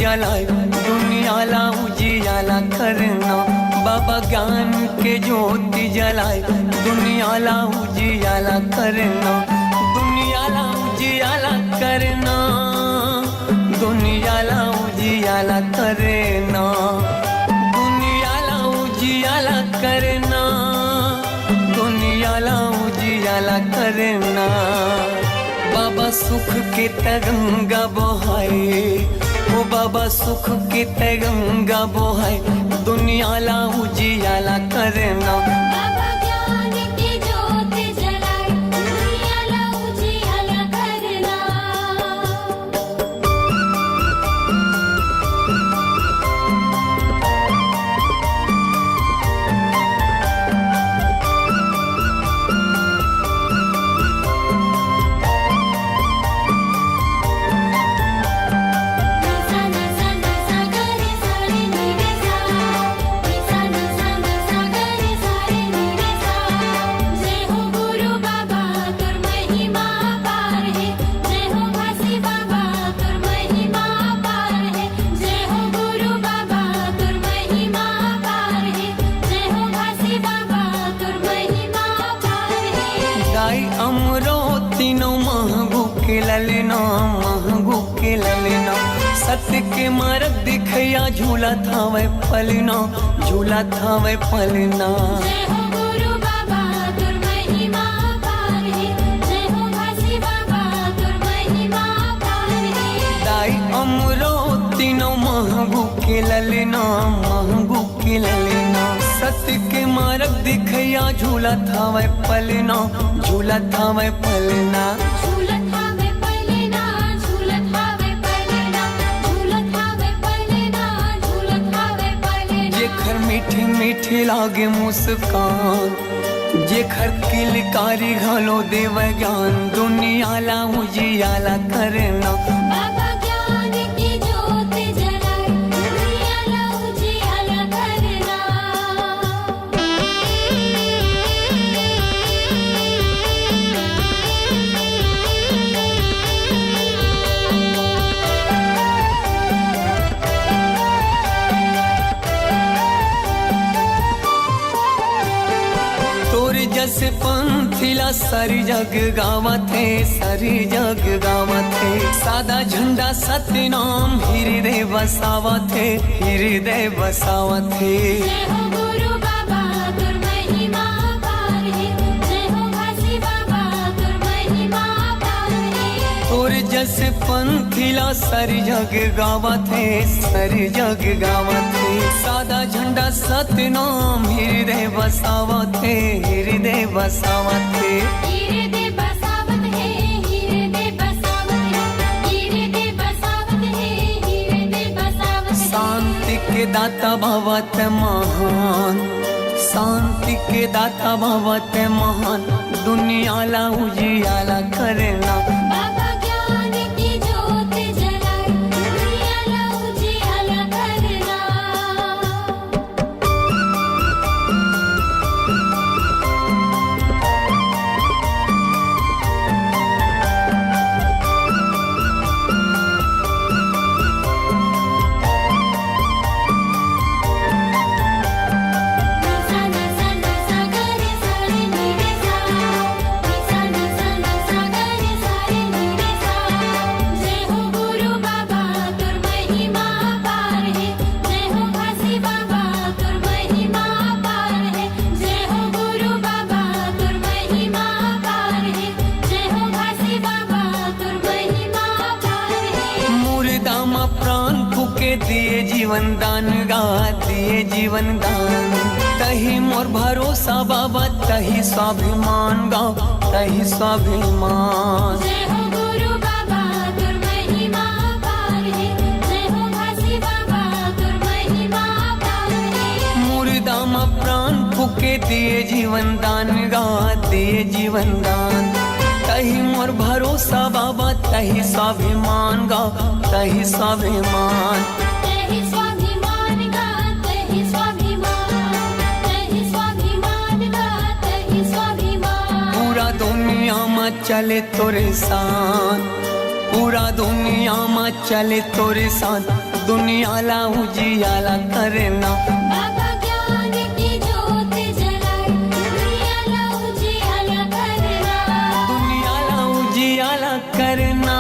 जलाए दुनियाला उजियाला करना। बाबा ज्ञान के ज्योति जलाए दुनियाला उजियाला करना। दुनियाला उजियाला करना, दुनियाला उजियाला करना, दुनियाला उजियाला करना, दुनियाला उजियाला करना। बाबा सुख के तरंगा बहाए, ओ बाबा सुख के तरंगा बहाए दुनियाला उजियाला करना। बाबा ज्ञान की ज्योति जलाए दुनियाला उजियाला करना। तीनों महगू के ललना, महगू के ललना। सत्य के मार्ग दिखया झूला था वह पलना, झूला था वह पलना। जय हो गुरु बाबा तुर महिमा पार है, जय हो घासी बाबा तुर महिमा पार है। दाई अमरो तीनों महगू के ललना, महगू के ललना। सत्य के मार्ग दिखया झूला था वह पलना, झूला था वह पलना। झूलत हावे पलना, झूलत हावे पलना, झूलत हावे पलना, झूलत हावे पलना। जेखर मीठी मीठी लागे मुस्कान, जेखर किलकारी घलो देव ज्ञान दुनियाला उजियाला करना। बाबा ज्ञान की ज्योति जलाए दुनियाला उजियाला करना। तोर जस पंथिला सारी जग गावत है, सारी जग गावत है। सादा झंडा सत्य नाम हृदय बसावत है, हृदय बसावत है। जय हो गुरु बाबा तुर महिमा पार है, जय हो घासी बाबा तुर महिमा पार है। तोर जस पंथिला सारी जग गावत है, सारी जग गावत है। सादा झंडा सत्य नाम हृदय बसावत है, हृदय बसावत है। हृदय बसावत है, हृदय बसावत है, हृदय बसावत है, हृदय बसावत है। शांति के दाता भवत महान, शांति के दाता भवत महान दुनियाला उजियाला करना। बाबा ज्ञान की ज्योति जलाए दुनियाला उजियाला करना। जय हो गुरु बाबा तुर महिमा पार है, जय हो घासी बाबा तुर महिमा पार है। जय हो गुरु बाबा तुर महिमा पार है, जय हो घासी बाबा तुर महिमा पार है। मुर्दा मा प्राण फूके दिए जीवन दान गा, दिए जीवन दान। तही मोर भरोसा बाबा, तही स्वाभिमान गा, तही स्वाभिमान। जय हो गुरु बाबा तुर महिमा पार है, जय हो घासी बाबा तुर महिमा पार है। मुर्दा मा प्राण फूके दिए जीवन दान गा, दिए जीवन दान। तही मोर भरोसा बाबा, तही स्वाभिमान गा, तही स्वाभिमान। तहि स्वाभिमान गा, तहि स्वाभिमान, तहि स्वाभिमान गा, तहि स्वाभिमान। पूरा दुनिया में चले तोरे साथ, पूरा दुनिया में चले तोरे साथ दुनियाला उजियाला करना। बाबा ज्ञान की ज्योत जलाए दुनियाला उजियाला करना। दुनियाला उजियाला करना,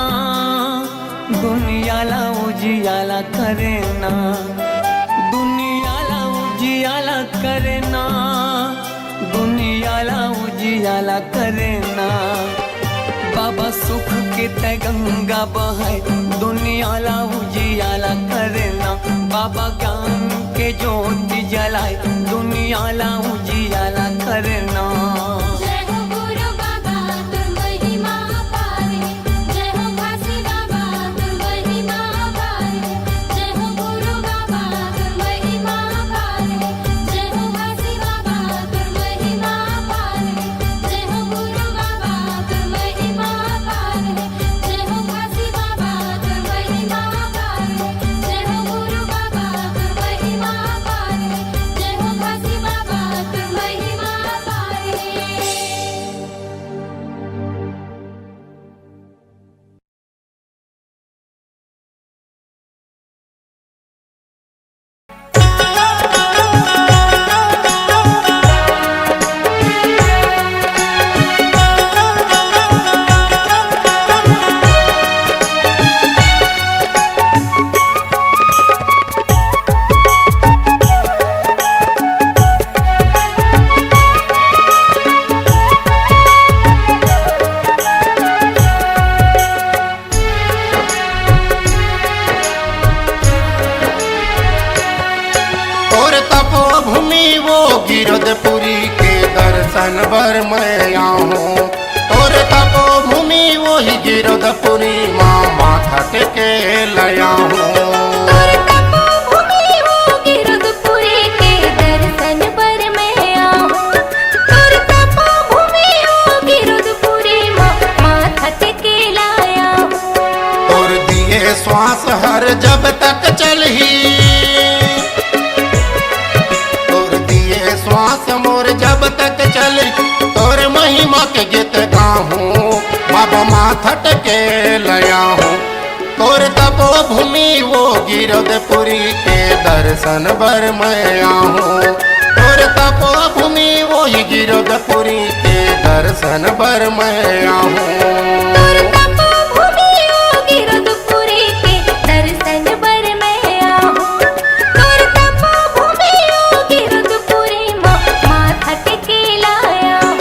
दुनियाला उजियाला करना, दुनियाला उजियाला करना, दुनियाला उजियाला करना। बाबा सुख के तगंगा बहाए दुनियाला उजियाला करना। बाबा ज्ञान के ज्योति जलाए दुनियाला उजियाला करना। जय हो गुरु बाबा तुर महिमा अपार है। जय हो काशी बाबा तुर महिमा अपार है। जय हो गुरु बाबा तुर महिमा अपार है। जय हो काशी बाबा तुर महिमा अपार है। जय हो गुरु बाबा तुर महिमा अपार है। जय हो काशी बाबा तुर महिमा अपार है। जय हो गुरु बाबा तुर महिमा अपार है। जय हो काशी बाबा तुर महिमा अपार है। और तपोभूमि वो गिरधपुरी के दर्शन भर मैं आऊँ। और तपोभूमि वो ही गिरधपुरी माँ माथा टेके लया हूँ। और तपोभूमि वो गिरधपुरी के दर्शन पर मैं आऊँ। और तपोभूमि वो गिरधपुरी माथा टेके लाया हूँ। और दिए श्वास हर जब तक चलही, और दिए श्वास मोर जब तक चले तोर महिमा के गीत गाहूँ। बाबा माथा टेके लया हूँ। तोर तपोभूमि वो गिरधपुरी के दर्शन भर मैं आऊँ। तोर तपोभूमि वो ही गिरधपुरी के दर्शन भर मैं आऊँ। और तपोभूमि वो गिरधपुरी के दर्शन पर मैं आऊँ। और तपोभूमि वो गिरधपुरी माथा टेके लाया हूँ।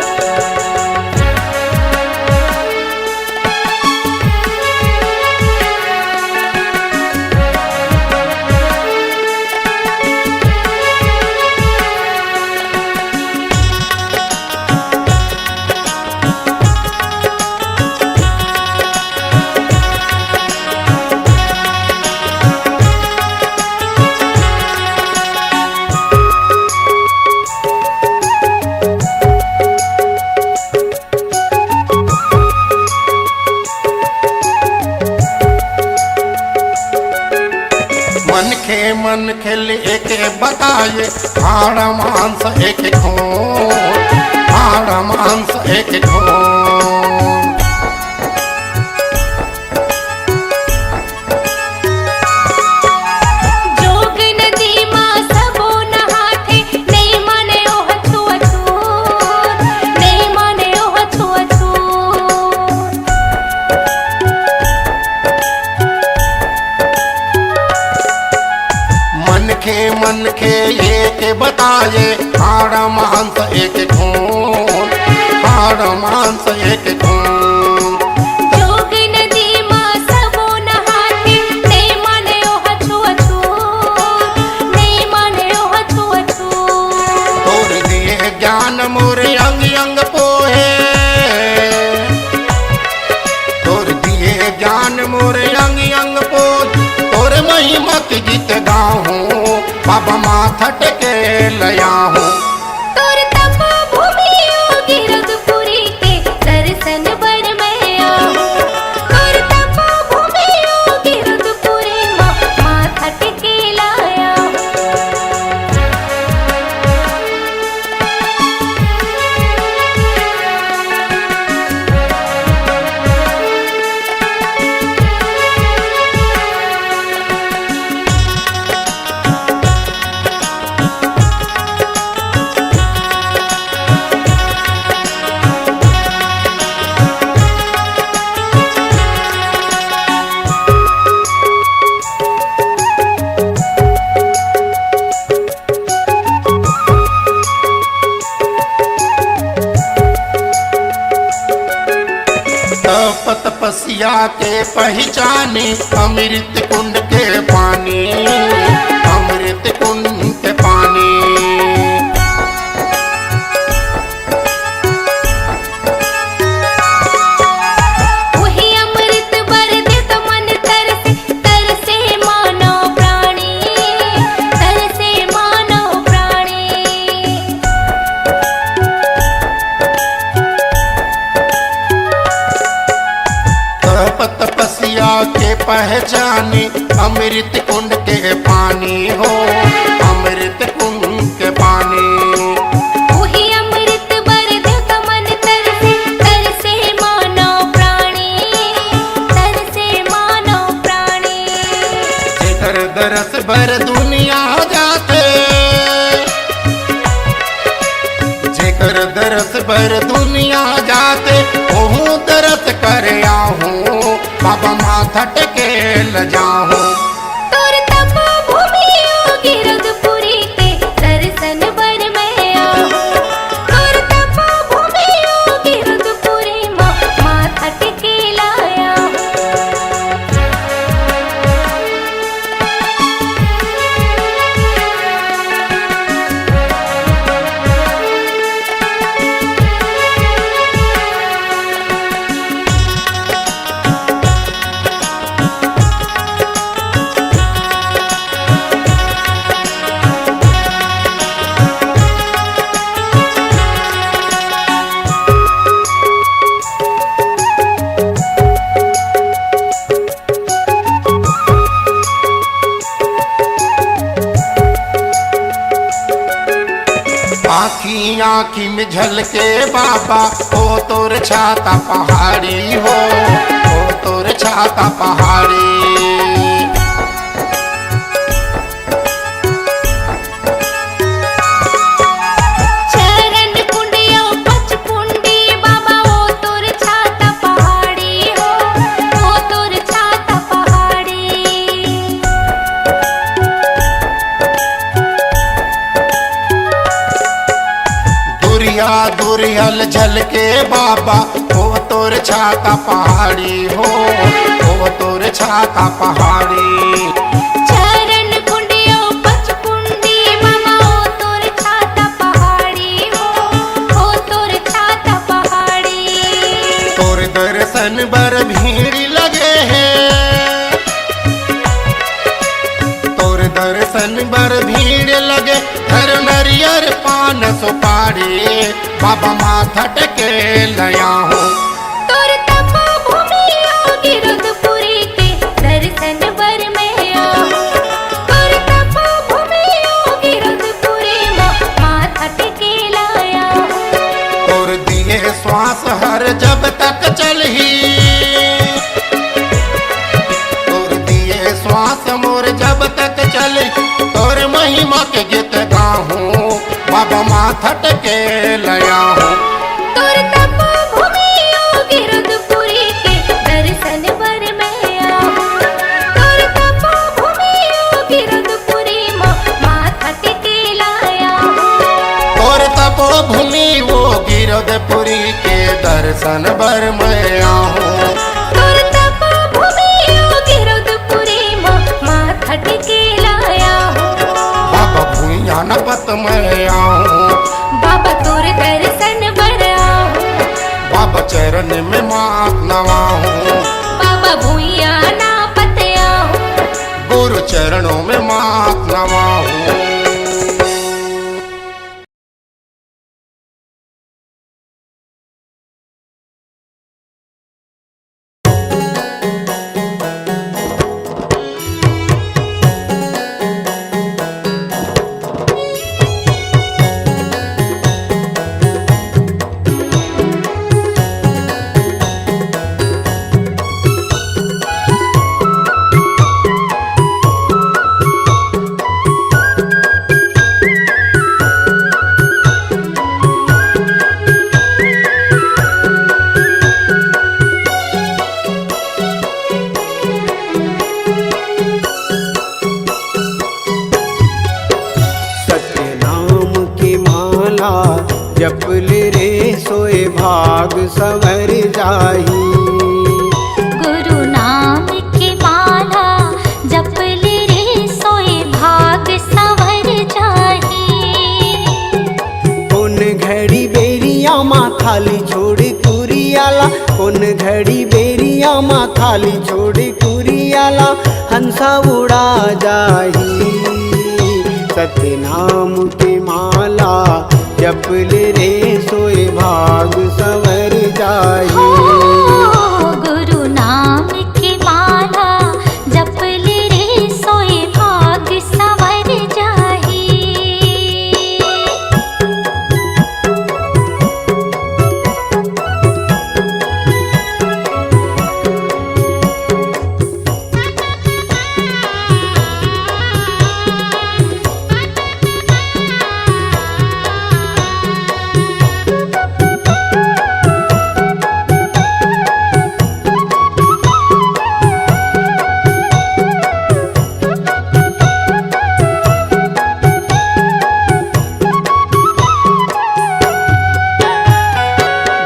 मन खेल एक बताए हाड़ मांस एक खून, हाड़ मांस एक खून। जोग नदी मां सबो नहाथे नहीं माने ओह छुअछूत, नहीं माने ओह छुअछूत। मन के एक बताए हाड़ मांस एक खून, हाड़ मांस एक खून। जोग नदी मां सबो नहाथे नहीं माने ओह छुअछूत, नहीं माने ओह छुअछूत। तोर दिए ज्ञान मोर अंग अंग पोहे, तोर दिए ज्ञान मोर अंग अंग पोहे। तोर महिमा के गीत गाऊं बाबा माथा टेके लया हूँ। तोर तपोभूमि ओ गिरधपुरी के दर्शन भर मैं आऊँ। तोर तपोभूमि ओ गिरधपुरी माथा टेके लाया हूँ। जाके पहचाने अमृत कुंड के पानी, अमृत कुंड के पानी। वही अमृत बर दे तो मन तरसे, तरसे मानो प्राणी, तरसे मानो प्राणी। तपस्या के पहचाने अमृत कुंड के पानी हो, अमृत कुंड के पानी। वही अमृत बर दे तो मन तरसे, तरसे मानो प्राणी, तरसे मानो प्राणी। जेकर दरस भर दुनिया जाते, जेकर दरस भर दुनिया जाते, ओहू दरस कर आहूं बाबा माथा टेके ल जाऊं। तोर तपो भूमि योगी रघुपुरी के दर्शन बर मैं आऊं। तोर तपो भूमि योगी रघुपुरी माथा टेके लाया हूँ। आँखी आँखी में झलके बाबा हो तोर छाता पहाड़ी हो तोर छाता पहाड़ी। चरण कुंडियो पचकुंडी बाबा हो तोर छाता पहाड़ी हो तोर छाता पहाड़ी। दुरिया दुरियल झलके बाबा हो तोर छाता पहाड़ी हो तोर छाता पहाड़ी। चरण कुंडियो पचकुंडी बाबा हो तोर छाता पहाड़ी हो तोर छाता पहाड़ी। तोर दर्शन बर भीड़ लगे हैं, तोर दर्शन बर भीड़ लगे, हर नरियर पान सुपारी बाबा माथा टेके लया हूँ। तोर तपो भूमि योगी रघुपुरी के दर्शन बर मैं आऊं। तोर तपो भूमि योगी रघुपुरी माथा टेके लाया हूँ। तोर दिए श्वास हर जब तक चलही, तोर दिए श्वास मोर जब तक चले, तोर महिमा के गीत गाहूँ बाबा माथा टेके लया हूँ। तोर तपो भूमि योगी रघुपुरी के दर्शन बर मैं आऊं। तोर तपो भूमि योगी रघुपुरी माथा टेके लाया हूँ। तोर तपो भूमि वो गिरधपुरी के दर्शन बर मैं आहूँ। तोर तपो भूमि योगी रघुपुरी माथा टेके लाया हूँ। बाबा भूया न पत मैं आहूँ, बाबा तोर दर्शन बर आऊं। बाबा चरण में मात नवाहूँ, बाबा भूया ना पत आऊं। गुरु चरणों में मात नवाहूँ। जपले रे सोए भाग संवर जाही। गुरु माँ थाली छोड़ी कुरियाला हंसा उड़ा जाही। सत्य नाम की माला जप ले रे सोए भाग संवर जाही। गुरु नाम की माला जप ले रे सोए भाग संवर जाही।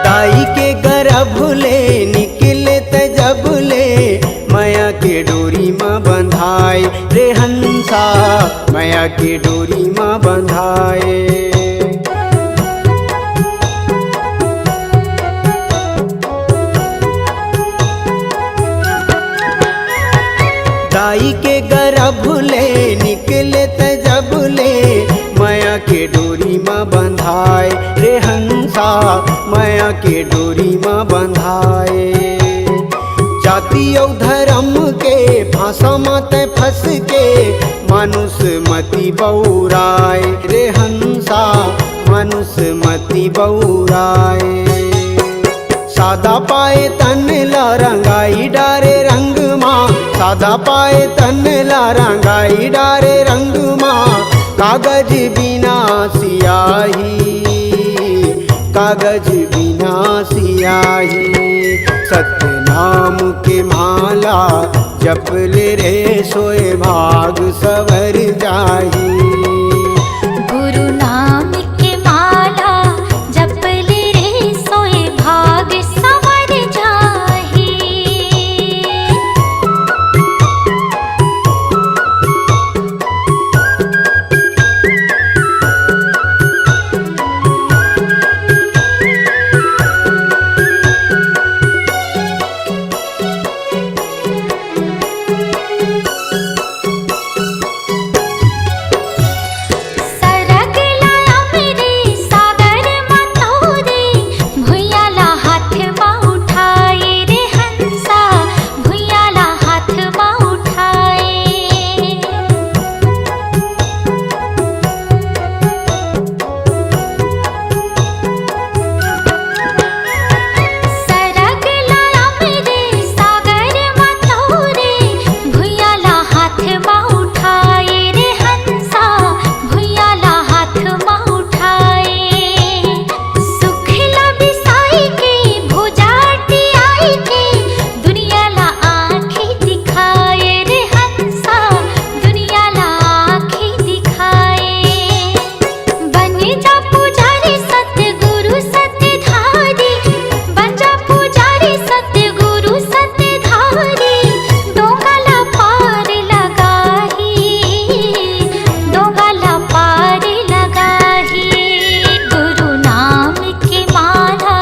दाई के गर्भ ले निकले त जब ले माया के डोरी माँ बंधाए रे हंसा माया के डोरी माँ बंधाए। दाई के गर्भ ले निकले त जब ले माया के डोरी माँ बंधाए रे हंसा माया के डोरी माँ बंधाए। जाति और धर्म के फांसा मत फंस के मानुष मति बौराए रे हंसा मानुष मति बौराए। सादा पाए तन ला रंगाई डारे रंग माँ सादा पाए तन ला रंगाई डारे रंग माँ। कागज बिना सियाही कागज बिना सियाही। सत्य नाम के माला जप ले रे सोए भाग सवर जाही। गुरु नाम की माला जप ले रे सोए भाग संवर जाही। सरग लाया मेरे सागर मथोरे भुइयाला हाथ माँ उठाए रे हंसा भुइयाला हाथ माँ उठाए। सरग लाया मेरे सागर मथोरे भुइयाला हाथ माँ उठाए रे हंसा भुइयाला हाथ माँ उठाए। सुखला बिसाई के भुजाटी आई के दुनियाला आँखें दिखाए रे हंसा दुनियाला आँखें दिखाए। बन जा पुजारी सतगुरु सतधारी बन जा पुजारी सतगुरु सतधारी। डोंगाला पार लगाही डोंगाला पार लगाही। गुरु नाम की माला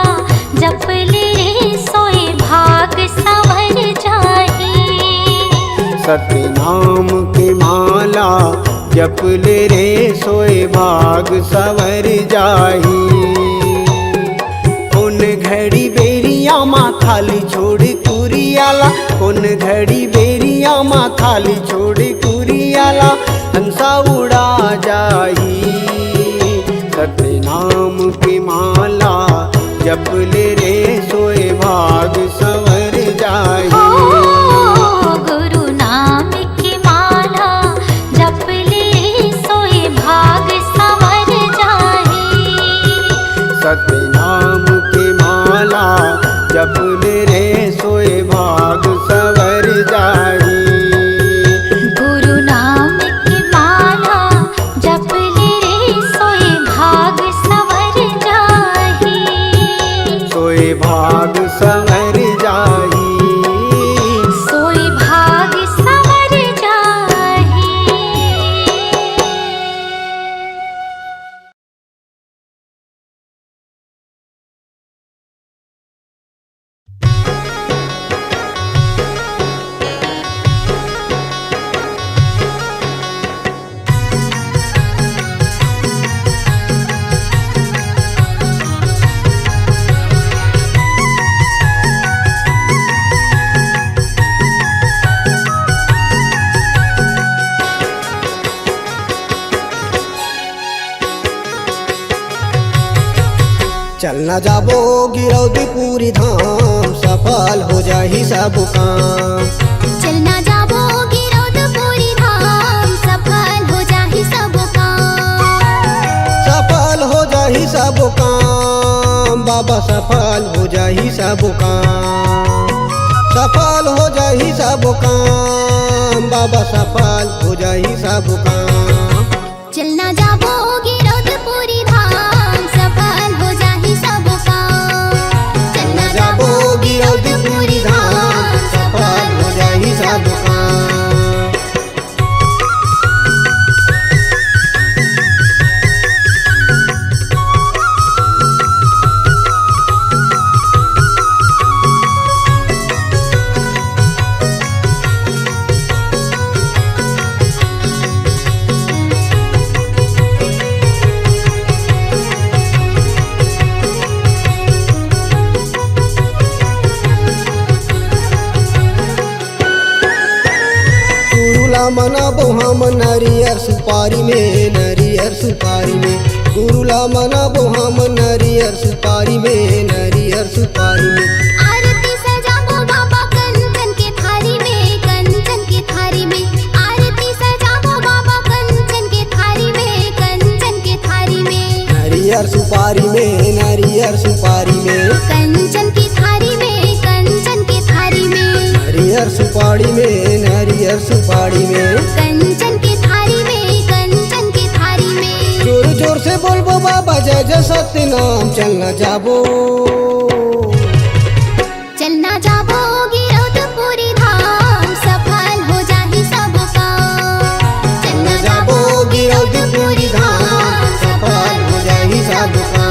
जप ले रे सोए भाग संवर जाही। सत्य नाम के माला जप ले रे सोए भाग सवर जाही। उन घड़ी बेरिया माँ थाली छोड़ कुरियाला उन घड़ी बेरिया माँ थाली छोड़ कुरियाला हंसा उड़ा जाही। सत्य नाम की माला जप ले रे सोए भाग संवर जाही। गुरु नाम की माला जप ले रे सोए भाग संवर जाही। सत्य नाम की माला जप ले रे सोए भाग सवर जाही। गुरु नाम की माला जप ले रे सोए भाग संवर जाही। सोए भाग सवर जाही। सोए भाग संवर जाही। चलना जाबो गिरौदी पूरी धाम, सफल हो जाही सब काम। चलना जाबो गिरौदपुरी धाम, सफल हो जाहि सब काम। सफल हो जाही सब काम, बाबा सफल हो जाही सब काम। सफल हो जाही सब काम, बाबा सफल हो जाही सब काम। चलना जाबो गिरौदपुरी धाम, सफल हो जाहि सब काम। चलना जाबो गिरौदपुरी धाम, सफल हो जाही सब काम। गुरुला मनाबो हम नरियर सुपारी में, नरियर सुपारी में। गुरुला मनाबो हम नरियर सुपारी में, नरियर सुपारी में। आरती सजाबो बाबा कंचन के थारी में, कंचन के थारी में। आरती सजाबो बाबा कंचन के थारी में, कंचन के थारी में। नरियर सुपारी में, नरियर सुपारी में। कंचन की थारी में, कंचन के थारी में। नरियर सुपारी में, नरियर सुपारी में। कंचन के थारी में, कंचन के थारी में। जोर जोर से बोलबो बाबा जय जय सत्य नाम। चलना जाबो, चलना जाबो गिरौदपुरी धाम, सफल हो जाहि सब काम। चलना जाबो गिरौदपुरी धाम, सफल हो जाही सब काम।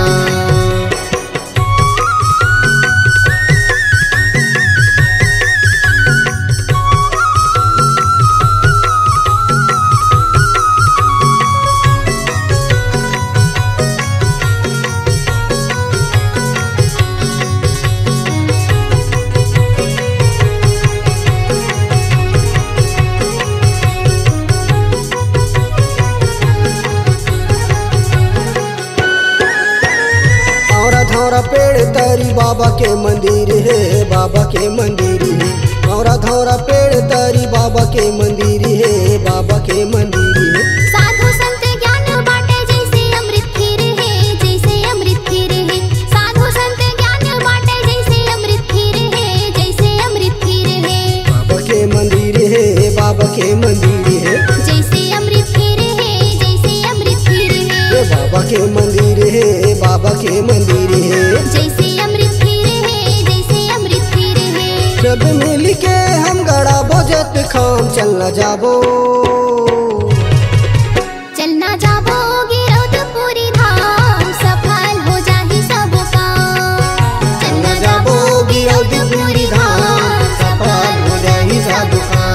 औरा धौरा पेड़ तरी बाबा के मंदिर है, बाबा के मंदिर है। औरा धौरा पेड़ तरी बाबा के मंदिर है, बाबा के मंदिर है। साधु संत ज्ञान बाटे जैसे अमृत खीर है, जैसे अमृत खीर है। साधु संत ज्ञान बाटे जैसे अमृत खीर है, जैसे अमृत खीर है। बाबा के मंदिर है, बाबा के मंदिर है। जैसे अमृत खीर है, जैसे अमृत खीर है। ये बाबा के मंदिर है, बाबा के मंदिर है। जैसे अमृत खीर है, जैसे अमृत खीर है। सब मिल के हम गड़ा बोझत खाम। चलना जाबो, चलना जाबो गिरौदपुरी धाम, सफल हो जाहि सब काम। चलना जाबो गिरौदपुरी धाम, सफल हो जाही सब काम।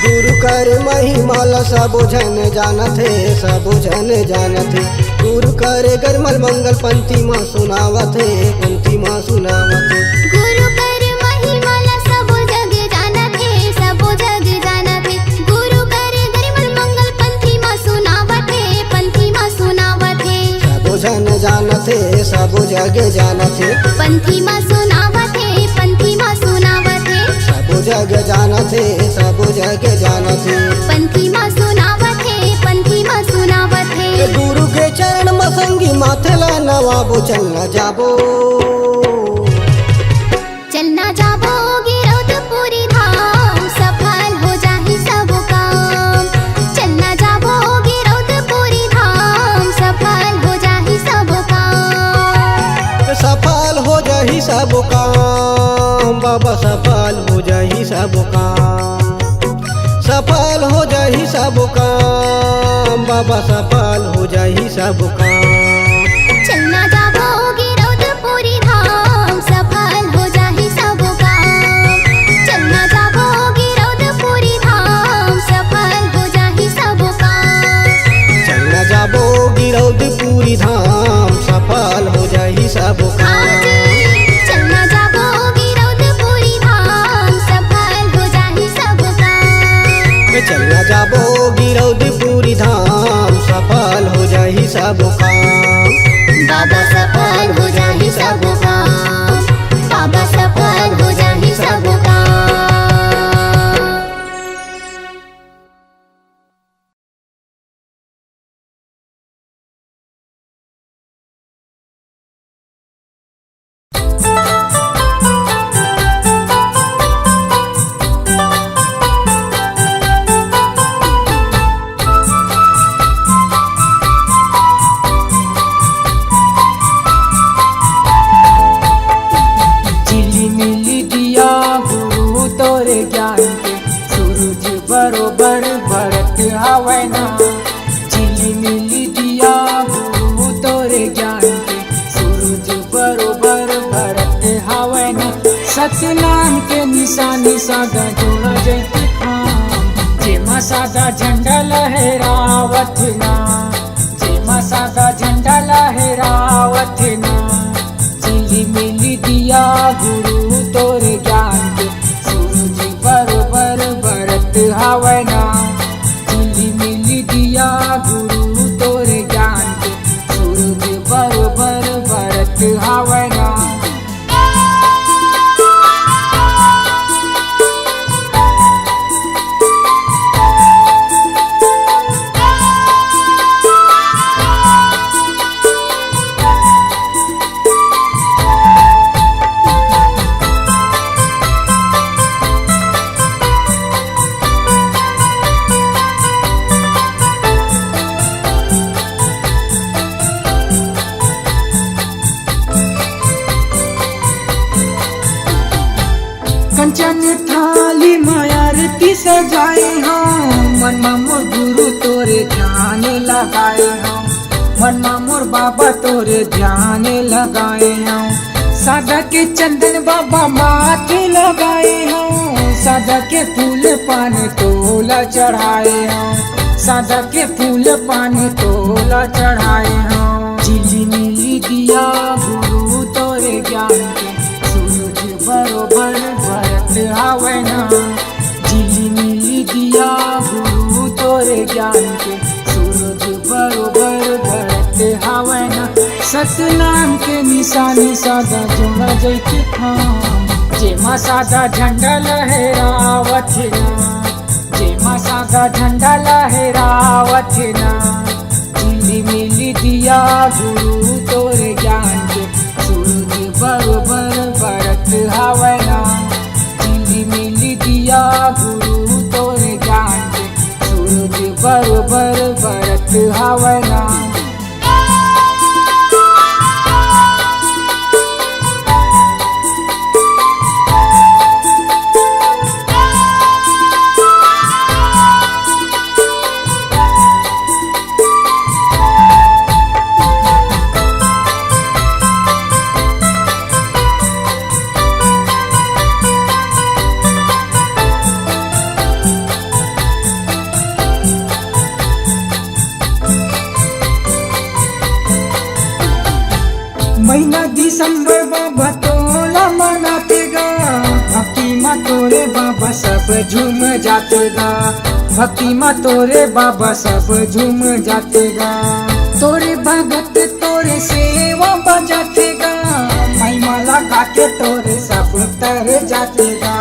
गुरु कर महिमाला सबो जन जानत है, सबो जन जानत है। गुरु कर गरमल मंगल पंथी माँ सुनावत है, पंथी माँ सुनावत है। गुरु कर महिमाला सबो जग जानत है, सबो जग जानत है। गुरु कर गरिमल मंगल पंथी माँ सुनावत है, पंथी माँ सुनावत है। सबो जन जानत है, सबो जग जानत है। पंथी माँ सुनावत है, पंथी माँ सुनावत है। सबो जग जानत है, सबो जग जानत है। पंथी माँ सुनावत है, पंथी माँ सुनावत है। गुरु के चरण मसंगी माथला नवाबो। चलना जाबो, चलना जाबो गिरौदपुरी धाम, सफल हो जाहि सब काम। चलना जाबो गिरौदपुरी धाम, सफल हो जाहि सब काम। सफल हो जाही सब काम, बाबा सफल हो जाही सब काम। सफल हो जाही सब काम, बाबा सफल हो जाही सब काम। चलना जाबो गिरौदपुरी पूरी धाम सफल हो जाही सब काम। चलना जाबो गिरौदपुरी धाम सफल हो जाही सब काम। चलना जाबो गिरौदपुरी धाम सफल हो जाही सब काम। बाबा सफल हो जाही सब काम। बाबा सफल हो जाही सब काम। झिलिमिली दिया गुरु तोरे ज्ञान के सूरज बरोबर भरत हवै ना। झिलिमिली दिया गुरु तोरे ज्ञान के सूरज बरोबर भरत हवै ना। सतनाम के निशानी सादा जोड़ा जैते खाम जेमा सादा झंडा लहरावत ना। जेमा सादा झंडा लहरावत ना। झिलिमिली दिया गुरु तोरे ज्ञान के सूरज बरोबर भरत हवै ना। झिलिमिली दिया गुरु तोरे ज्ञान के सूरज बरोबर भरत हवै ना। कंचन थाली मायारती सजाए हम मनमा मोर गुरु तोरे ध्यान लगाए हम। मनमा मोर बाबा तोरे ध्यान लगाए हम। सादा के चंदन बाबा माथे लगाए हम। सादा के फूल पान तोला चढ़ाए हम। सादा के फूल पान तोला चढ़ाए हम। झिलिमिली दिया गुरु तोरे ज्ञान के सूरज बरोबर भरत हवै ना। झिलिमिली दिया गुरु तोरे ज्ञान के सूरज बरोबर भरत हवै ना। सतनाम के निशानी सादा जोड़ा जैते खाम जेमा सादा झंडा लहरावत ना। जेमा सादा झंडा लहरावत ना। झिलिमिली दिया गुरु तोरे ज्ञान के सूरज बरोबर भरत हवै ना। झिलिमिली दिया गुरु तोरे ज्ञान के सूरज बरोबर भरत हवै ना। महीना दिसंबर बाबा तोला मनाते गा। भक्ति माँ तोरे बाबा सब झूम जाते गा। भक्ति माँ तोरे बाबा सब झूम जाते गा। तोरे भगत तोरे सेवा बजाते गा। महिमा लगा के तोरे सब तर जाते गा।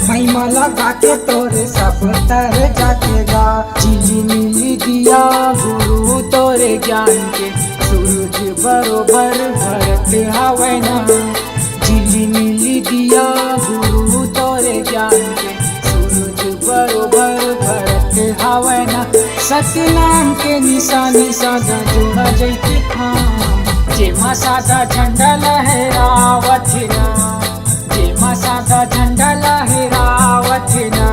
महिमा लगा के तोरे सब तर जाते गा। झिलिमिली दिया गुरु तोरे ज्ञान के सूरज बरोबर भरत हवै ना। झिलिमिली दिया गुरु तोरे ज्ञान के सूरज बरोबर भरत हवै ना। सतनाम के निशानी सादा जोड़ा जैते खाम जेमा सादा झंडा लहरावत ना। जेमा सादा झंडा लहरावत ना।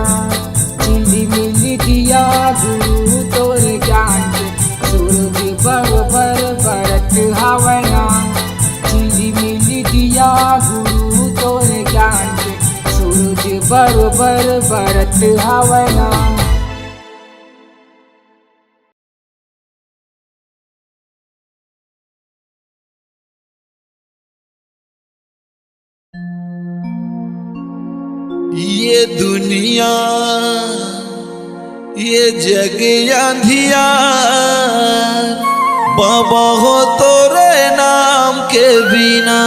झिलिमिली दिया गुरु तोरे ज्ञान के सूरज बरोबर भरत हवै ना। झिलिमिली दिया गुरु तोरे ज्ञान के सूरज बरोबर भरत हवै ना। ये दुनिया ये जग अंधियार बाबा हो तोरे नाम के बिना।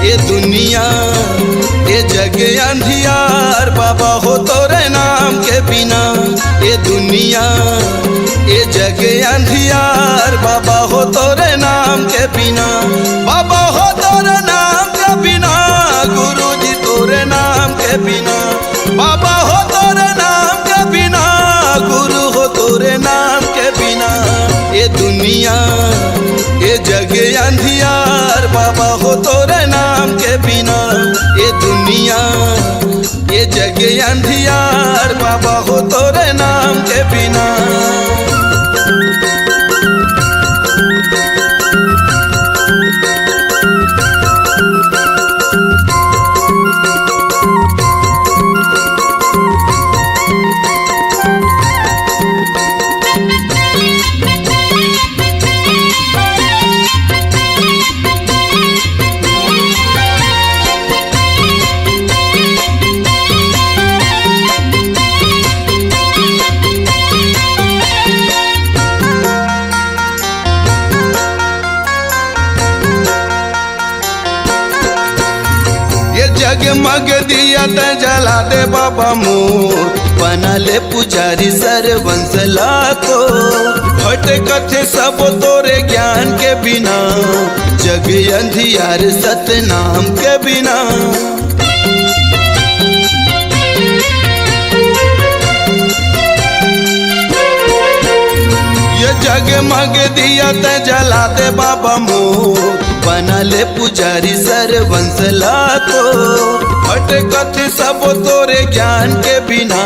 ये दुनिया ये जग अंधियार बाबा हो तोरे नाम के बिना। ये दुनिया ये जग अंधियार बाबा हो तोरे नाम के बिना। बाबा हो तोरे नाम के बिना गुरु जी तोरे नाम के बिना। बाबा हो तोरे नाम के बिना गुरु हो तोरे नाम के बिना। ये दुनिया ये जग अंधियार बाबा हो तोरे नाम के बिना। ये दुनिया ये जग अंधियार बाबा हो तोरे नाम के बिना। जगमग दिया त जला दे बाबा मोर बना ले पुजारी सरवंश लाखो। हट कथे सब तोरे ज्ञान के बिना जग अंधियार सतनाम के बिना। ये जगमग दिया त जला दे बाबा मोर बना ले पुजारी सरवंश लाखो। हट कथे सब तोरे ज्ञान के बिना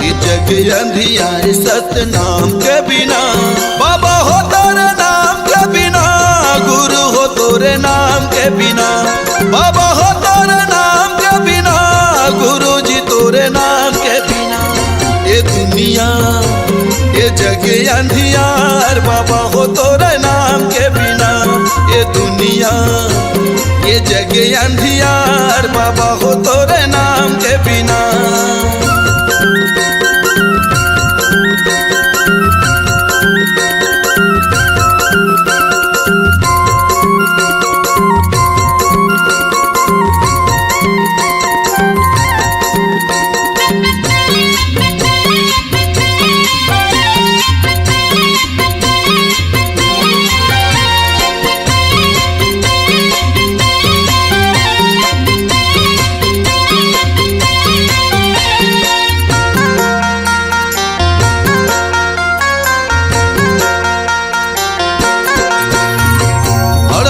ये जग अंधियार सतनाम के बिना। बाबा हो तोरे नाम के बिना गुरु हो तोरे नाम के बिना। बाबा हो तोरे नाम के बिना गुरु जी तोरे नाम के बिना। ये दुनिया ये जग अंधियार बाबा हो तोरे नाम के बिना। ये दुनिया ये जग अंधियार बाबा हो तोरे नाम के बिना।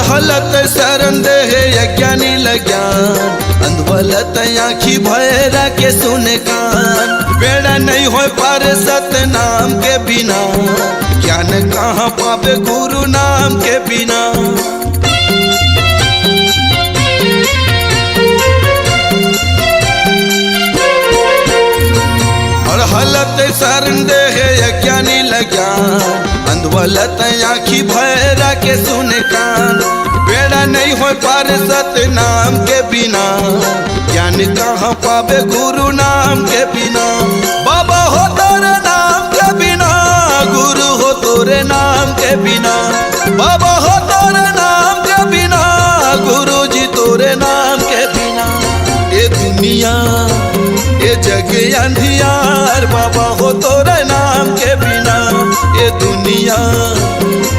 हलत शरण दे यज्ञानी लज्ञान अंधवलत आँखी भैरा के सुने कान। बेड़ा नहीं हो पार सतनाम के बिना ज्ञान कहाँ पावे गुरु नाम के बिना। और हलत शरण दे यज्ञानी लज्ञान अंधवलत आँखी भैरा के सुने कान। बेड़ा नहीं हो पार सतनाम के बिना ज्ञान कहाँ पावे गुरु नाम के बिना। बाबा हो तोरे नाम के बिना गुरु हो तोरे नाम के बिना। बाबा हो तोरे नाम के बिना गुरु जी तोरे नाम के बिना। ये दुनिया ये जग अंधियार बाबा हो तोरे नाम के बिना। ये दुनिया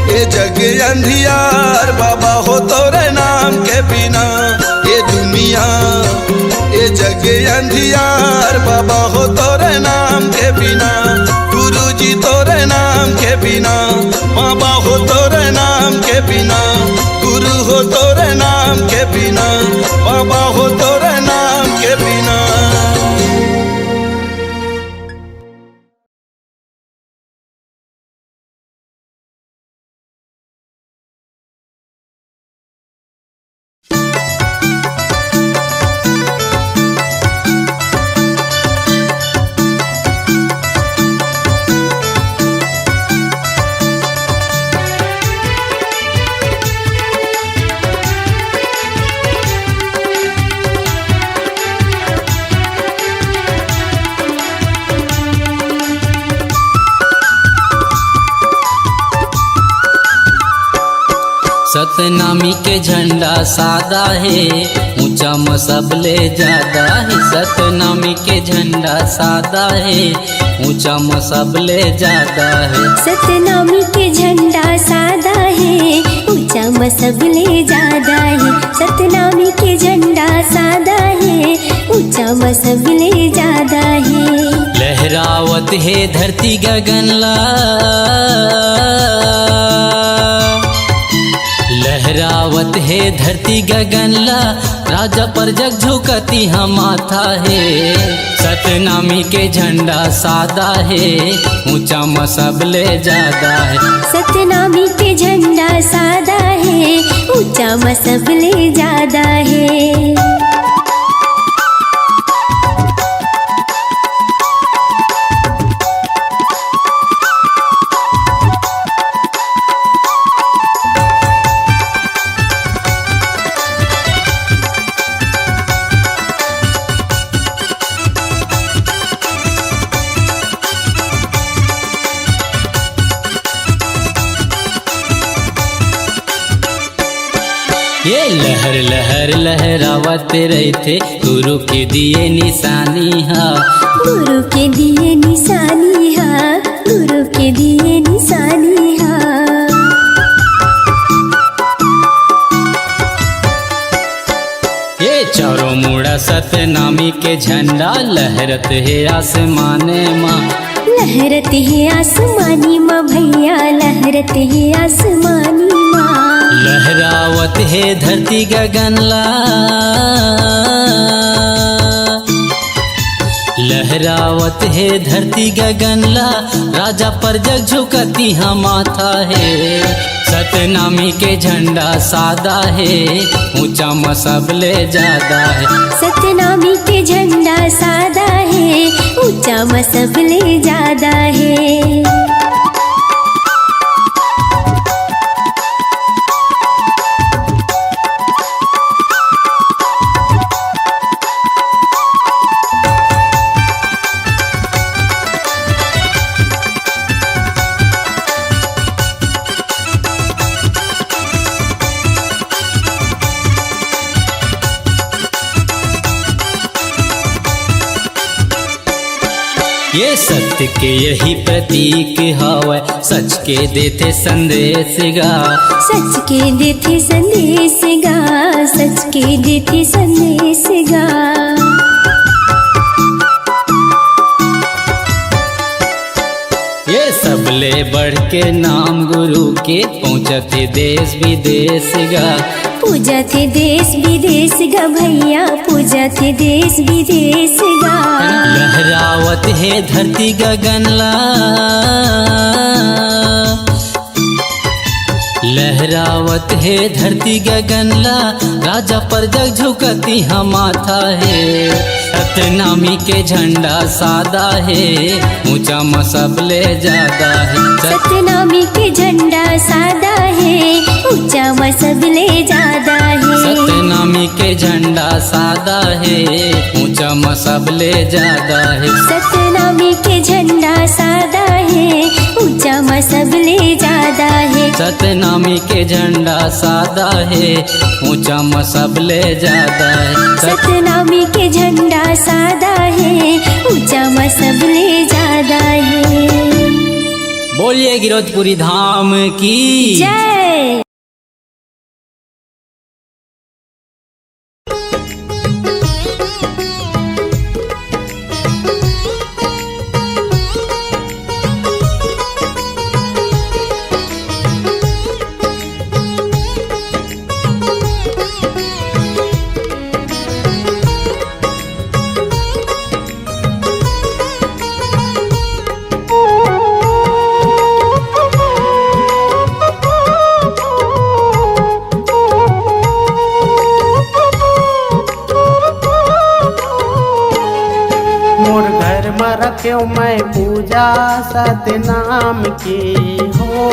ये जग अंधियार बाबा हो तोरे नाम के बिना। ये दुनिया ये जग अंधियार बाबा हो तोरे नाम के बिना। गुरुजी तोरे नाम के बिना, बाबा हो तोरे नाम के बिना, गुरु हो तोरे नाम के बिना, बाबा हो तोरे नाम के बिना। सतनामी के झंडा सादा है, ऊंचा मसबले ज्यादा है। सतनामी के झंडा सादा है, ऊंचा मसबले ज्यादा है। सतनामी के झंडा सादा है, ऊंचा मसबले ज्यादा है। सतनामी के झंडा सादा है, ऊंचा मसबले ज्यादा है। लहरावत है धरती गगनला, लहरावत है धरती गगनला, राजा पर जग झुकती हम माथा है। सतनामी के झंडा सादा है, ऊंचा मसबले ज्यादा है। सतनामी के झंडा सादा है, ऊंचा मसबले ज्यादा है। ये लहर लहर लहरावत रहे थे, गुरु के दिए निशानी हा, गुरु के दिए निशानी हा, गुरु के दिए निशानी हा। ये चारों मुड़ा सतनामी के झंडा लहरत है आसमाने माँ, लहरत है आसमानी माँ भैया, लहरत है आसमानी माँ। लहरावत है धरती गगनला, लहरावत है धरती गगनला, राजा पर जग झुकती हम माथा है। सतनामी के झंडा सादा है, ऊंचा मसबले ज्यादा है। सतनामी के झंडा सादा है, ऊंचा मसबले ज्यादा है। ये सत्य के यही प्रतीक हवै, सच के देते संदेश गा, सच के देते संदेश गा, सच के देते संदेश गा। ये सबले बढ़ के नाम गुरु के, पहुँचते देश विदेश गा, पूजा थे देश विदेश गा भैया, पूजा थे देश विदेश गा। लहरावत है धरती गगनला, लहरावत है धरती गगनला, राजा पर जग झुकती हम माथा है। सतनामी के झंडा सादा है, ऊंचा मसबले ज्यादा है। सतनामी के झंडा सादा है, ऊंचा मसबले ज्यादा है। सतनामी के झंडा सादा है, ऊंचा मसबले ज्यादा है। सतनामी के झंडा सादा है, ऊंचा मसबले ज्यादा है। सतनामी के झंडा सादा है, ऊंचा मसबले ज्यादा है। सतनामी के झंडा सादा है, ऊंचा मसबले ज्यादा है। बोलिए गिरौदपुरी धाम की जय। में रखो मैं पूजा सतनाम की हो।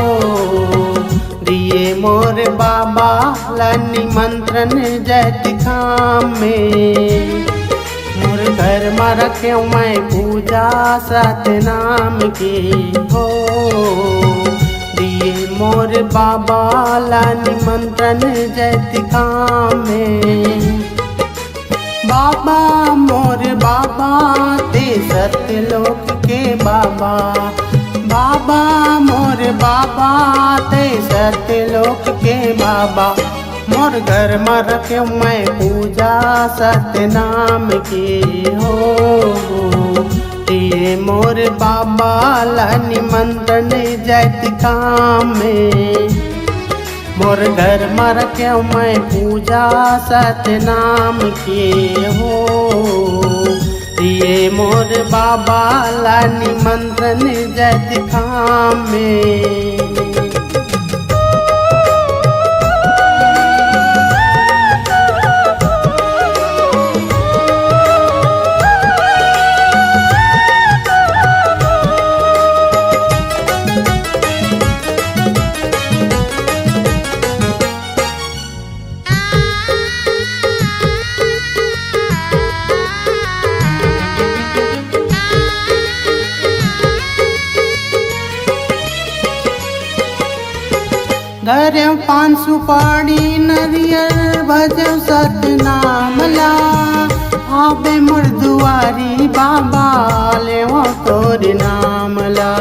दिए मोर बाबा ला निमंत्रण जैत काम में। मोर घर में रखो मैं पूजा सतनाम की हो। दिए मोर बाबा ला निमंत्रण जैत काम में। बाबा मोर बाबा ते सत्यलोक के बाबा। बाबा मोर बाबा ते सत्यलोक के बाबा। मोर घर में रखे मैं पूजा सतनाम की हो। ये मोर बाबा ला निमंत्रण जैत काम में। मोर घर में रखो मैं पूजा सतनाम की हो। ये मोर बाबा ला निमंत्रण जैत काम में। घर पान सुपारी नरियर भजो सतनाम ला। आबे मोर दुआरी बाबा ले वो तोर नाम ला।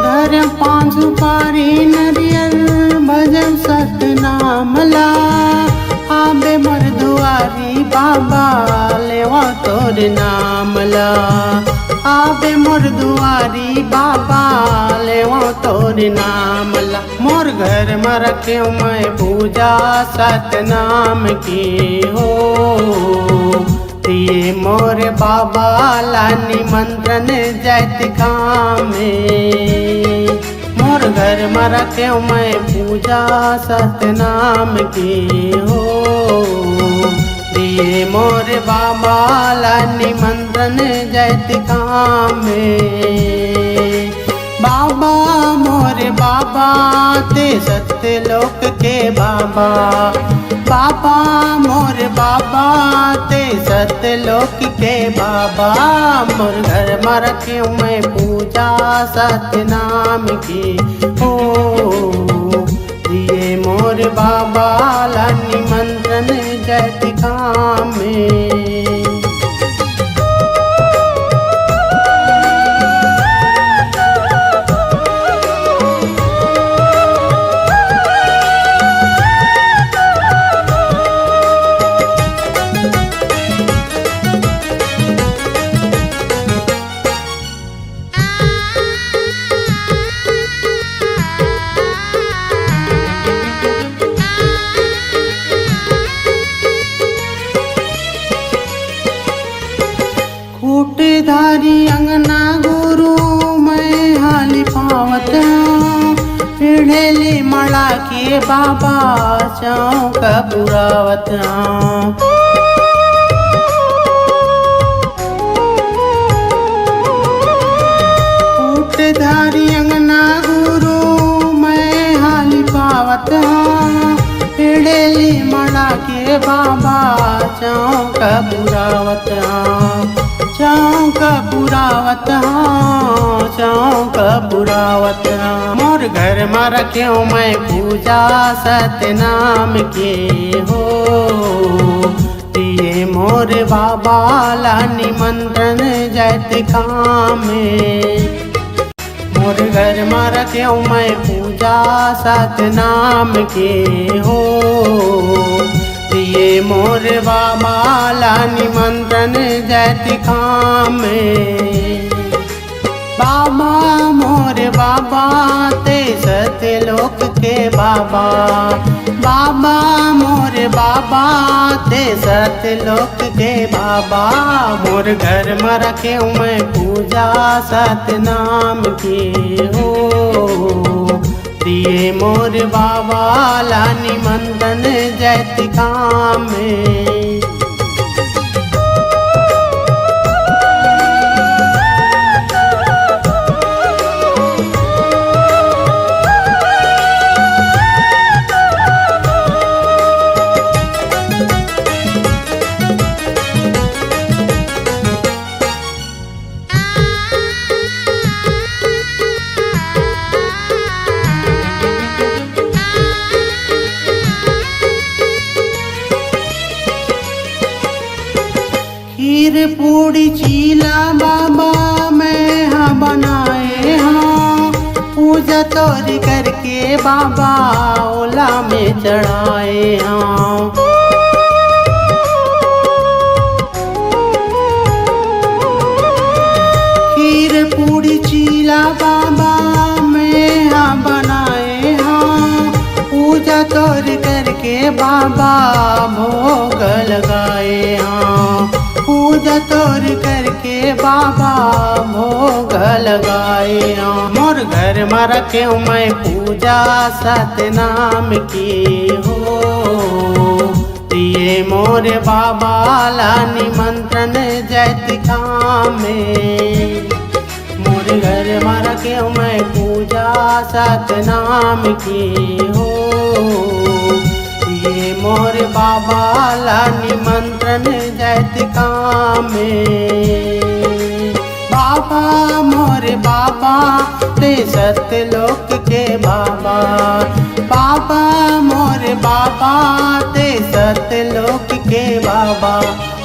घर पान सुपारी नरियर भजो सतनाम ला। आबे मोर दुआरी बाबा ले वो तोर नाम ला। आबे मोर दुआरी बाबा ले वो तोर नाम ला। मोर घर में रखो मैं पूजा सतनाम की हो। ये मोर बाबा ला निमंत्रण जैत काम में। मोर घर में रखो मैं पूजा सतनाम की हो। दिए मोर बाबा ला निमंत्रण जैत काम में। बाबा मोर बाबा ते सत्यलोक के बाबा। बाबा मोर बाबा ते सत्यलोक के बाबा। मोर घर में रखो मैं पूजा सतनाम की हो। दिए मोर बाबा ला निमंत्रण जैत काम में। धारी अंगना गुरु मैं हाली पावत। पीढ़ेली मड़ा के बाबा चौक पुरावत। धारी अंगना गुरु मैं हाली पावत। पीढ़ेली मड़ा के बाबा चौक पुरावत। चौक पुरावत चौक पुरावत। मोर घर में रखो मैं पूजा सतनाम के हो। ये मोर बाबा ला निमंत्रण जैत काम में। मोर घर में रखो मैं पूजा सतनाम के हो। ये मोर बाबा ला निमंत्रण जैत काम में। बाबा मोर बाबा ते सत्यलोक के बाबा। बाबा मोर बाबा ते सत्यलोक के बाबा। मोर घर में रखो मैं पूजा सतनाम की हो। दिए मोर बाबा ला निमंत्रण जैत काम में। खीर पूड़ी चीला बाबा मैं हाँ बनाए हाँ, पूजा तोरी करके बाबा ओला में चढ़ाए हाँ। खीर पूड़ी चीला बाबा मैं हाँ बनाए हाँ, पूजा तोरी करके बाबा भोग लगाए हाँ। पूजा तोर करके बाबा भोग लगाए हाँ। मोर घर में रखे मैं पूजा सतनाम की हो, दिए मोर बाबा ला निमंत्रण जैत काम में। मोर घर में रखे मैं पूजा सतनाम की हो, ये मोर बाबा ला निमंत्रण जैत काम में। बाबा मोर बाबा ते सतलोक के बाबा, बाबा मोर बाबा ते सतलोक के बाबा।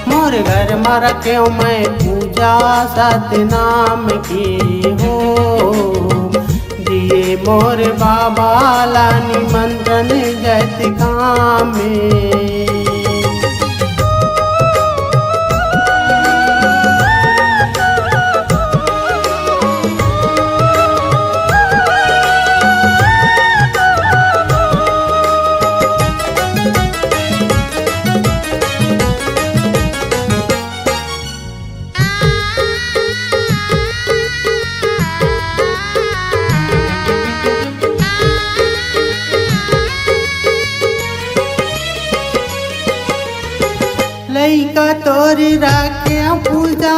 मोर घर में रखे मैं पूजा सतनाम की हो, दिए मोर बाबा ला निमंत्रण जैत काम में। लइका तोरी राखे पूजा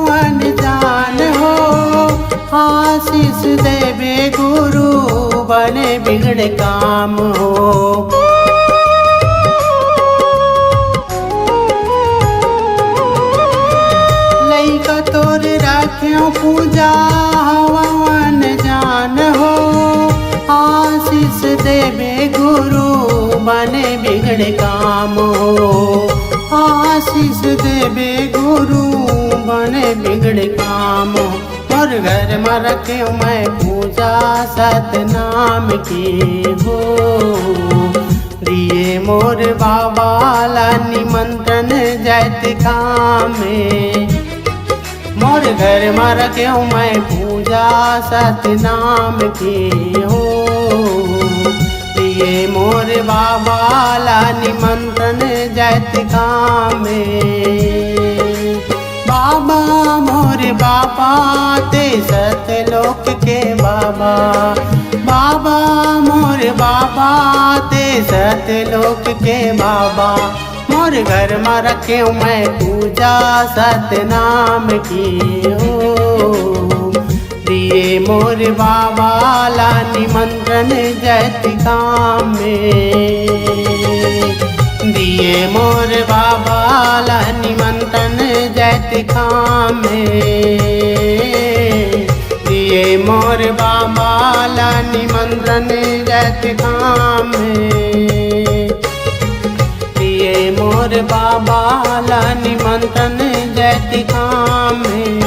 वन जान हो, आशीष देवे गुरु बने बिगड़ काम हो। लइका तोरी राखे पूजा वन जान हो, आशीष देवे गुरु बने बिगड़ काम हो। आशीष देवे गुरु बने बिगड़ काम। और घर में रखे मैं पूजा सतनाम की हो, दिए मोर बाबा ला निमंत्रण जैत काम में। मोर घर में रखे मैं पूजा सतनाम की हो, दिए मोर बाबा ला निमंत्रण जैत काम में। बाबा मोर बाबा ते सतलोक के बाबा, बाबा मोर बाबा ते सतलोक के बाबा। मोर घर में रखे मैं पूजा सतनाम की हो, दिए मोर बाबा ला निमंत्रण जैत काम में। दिए मोर बाबा ला निमंत्रण जैत काम में। दिए मोर बाबा ला निमंत्रण जैत काम में। दिए मोर बाबा ला निमंत्रण जैत काम में।